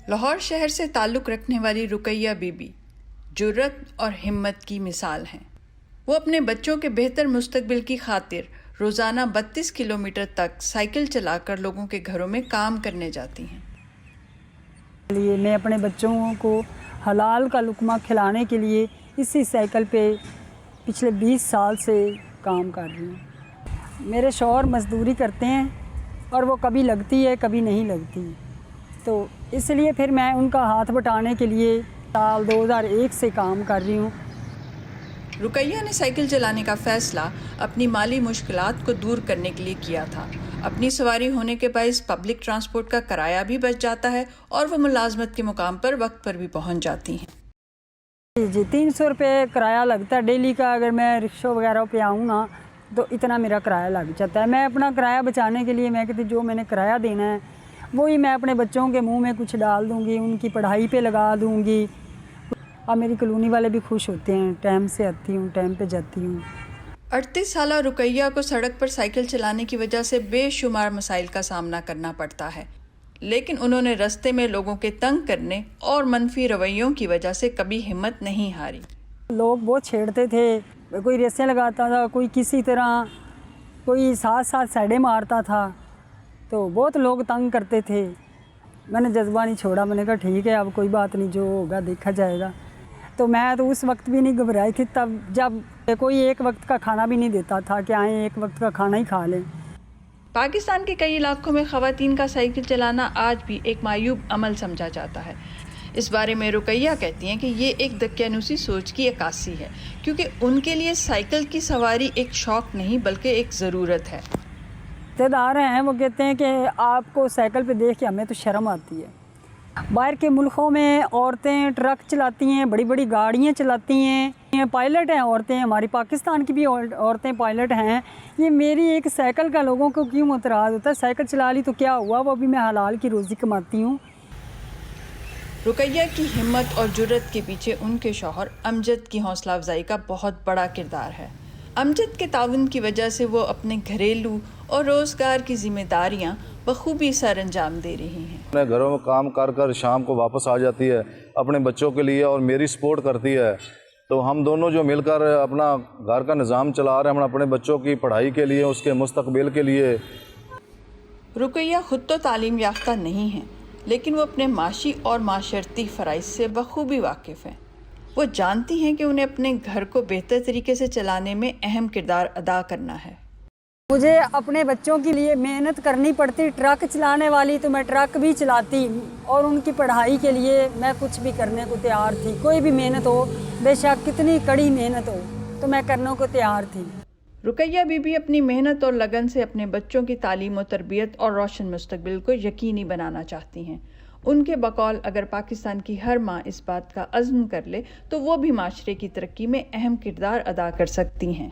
لاہور شہر سے تعلق رکھنے والی رقیہ بی بی جرت اور ہمت کی مثال ہیں۔ وہ اپنے بچوں کے بہتر مستقبل کی خاطر روزانہ 32 کلومیٹر تک سائیکل چلا کر لوگوں کے گھروں میں کام کرنے جاتی ہیں۔ میں اپنے بچوں کو حلال کا لقمہ کھلانے کے لیے اسی سائیکل پہ پچھلے 20 سال سے کام کر رہی ہوں۔ میرے شوہر مزدوری کرتے ہیں اور وہ کبھی لگتی ہے کبھی نہیں لگتی، تو اس لیے پھر میں ان کا ہاتھ بٹانے کے لیے سال 2001 سے کام کر رہی ہوں۔ رقیہ نے سائیکل چلانے کا فیصلہ اپنی مالی مشکلات کو دور کرنے کے لیے کیا تھا۔ اپنی سواری ہونے کے باعث پبلک ٹرانسپورٹ کا کرایہ بھی بچ جاتا ہے اور وہ ملازمت کے مقام پر وقت پر بھی پہنچ جاتی ہیں۔ جی 300 روپے کرایہ لگتا ہے ڈیلی کا۔ اگر میں رکشوں وغیرہ پہ آؤں نا تو اتنا میرا کرایہ لگ جاتا ہے۔ میں اپنا کرایہ بچانے کے لیے میں کہتی جو میں نے کرایہ دینا ہے وہی میں اپنے بچوں کے منہ میں کچھ ڈال دوں گی، ان کی پڑھائی پہ لگا دوں گی، اور میری کالونی والے بھی خوش ہوتے ہیں۔ ٹائم سے آتی ہوں، ٹائم پہ جاتی ہوں۔ 38 سالہ رقیہ کو سڑک پر سائیکل چلانے کی وجہ سے بے شمار مسائل کا سامنا کرنا پڑتا ہے، لیکن انہوں نے رستے میں لوگوں کے تنگ کرنے اور منفی رویوں کی وجہ سے کبھی ہمت نہیں ہاری۔ لوگ بہت چھیڑتے تھے، کوئی ریسیں لگاتا تھا، کوئی کسی طرح، کوئی ساتھ سائڈیں مارتا تھا، تو بہت لوگ تنگ کرتے تھے۔ میں نے جذبہ نہیں چھوڑا، میں نے کہا ٹھیک ہے اب کوئی بات نہیں، جو ہوگا دیکھا جائے گا۔ تو میں تو اس وقت بھی نہیں گھبرائی تھی، تب جب کوئی ایک وقت کا کھانا بھی نہیں دیتا تھا کہ آئیں ایک وقت کا کھانا ہی کھا لیں۔ پاکستان کے کئی علاقوں میں خواتین کا سائیکل چلانا آج بھی ایک معیوب عمل سمجھا جاتا ہے۔ اس بارے میں رقیہ کہتی ہیں کہ یہ ایک دقیانوسی سوچ کی عکاسی ہے، کیونکہ ان کے لیے سائیکل کی سواری ایک شوق نہیں بلکہ ایک ضرورت ہے۔ رشتے دار ہیں وہ کہتے ہیں کہ آپ کو سائیکل پہ دیکھ کے ہمیں تو شرم آتی ہے۔ باہر کے ملکوں میں عورتیں ٹرک چلاتی ہیں، بڑی بڑی گاڑیاں چلاتی ہیں، پائلٹ ہیں عورتیں، ہماری پاکستان کی بھی عورتیں پائلٹ ہیں۔ یہ میری ایک سائیکل کا لوگوں کو کیوں اعتراض ہوتا ہے؟ سائیکل چلا لی تو کیا ہوا، وہ بھی میں حلال کی روزی کماتی ہوں۔ رقیہ کی ہمت اور جرت کے پیچھے ان کے شوہر امجد کی حوصلہ افزائی کا بہت بڑا کردار ہے۔ امجد کے تعاون کی وجہ سے وہ اپنے گھریلو اور روزگار کی ذمہ داریاں بخوبی سر انجام دے رہی ہیں۔ اپنے گھروں میں کام کر شام کو واپس آ جاتی ہے اپنے بچوں کے لیے اور میری سپورٹ کرتی ہے، تو ہم دونوں جو مل کر اپنا گھر کا نظام چلا رہے ہیں، ہم اپنے بچوں کی پڑھائی کے لیے، اس کے مستقبل کے لیے۔ رقیہ خود تو تعلیم یافتہ نہیں ہیں، لیکن وہ اپنے معاشی اور معاشرتی فرائض سے بخوبی واقف ہیں۔ وہ جانتی ہیں کہ انہیں اپنے گھر کو بہتر طریقے سے چلانے میں اہم کردار ادا کرنا ہے۔ مجھے اپنے بچوں کے لیے محنت کرنی پڑتی، ٹرک چلانے والی تو میں ٹرک بھی چلاتی، اور ان کی پڑھائی کے لیے میں کچھ بھی کرنے کو تیار تھی۔ کوئی بھی محنت ہو، بے شک کتنی کڑی محنت ہو، تو میں کرنے کو تیار تھی۔ رقیہ بی بی اپنی محنت اور لگن سے اپنے بچوں کی تعلیم و تربیت اور روشن مستقبل کو یقینی بنانا چاہتی ہیں۔ ان کے بقول اگر پاکستان کی ہر ماں اس بات کا عزم کر لے تو وہ بھی معاشرے کی ترقی میں اہم کردار ادا کر سکتی ہیں۔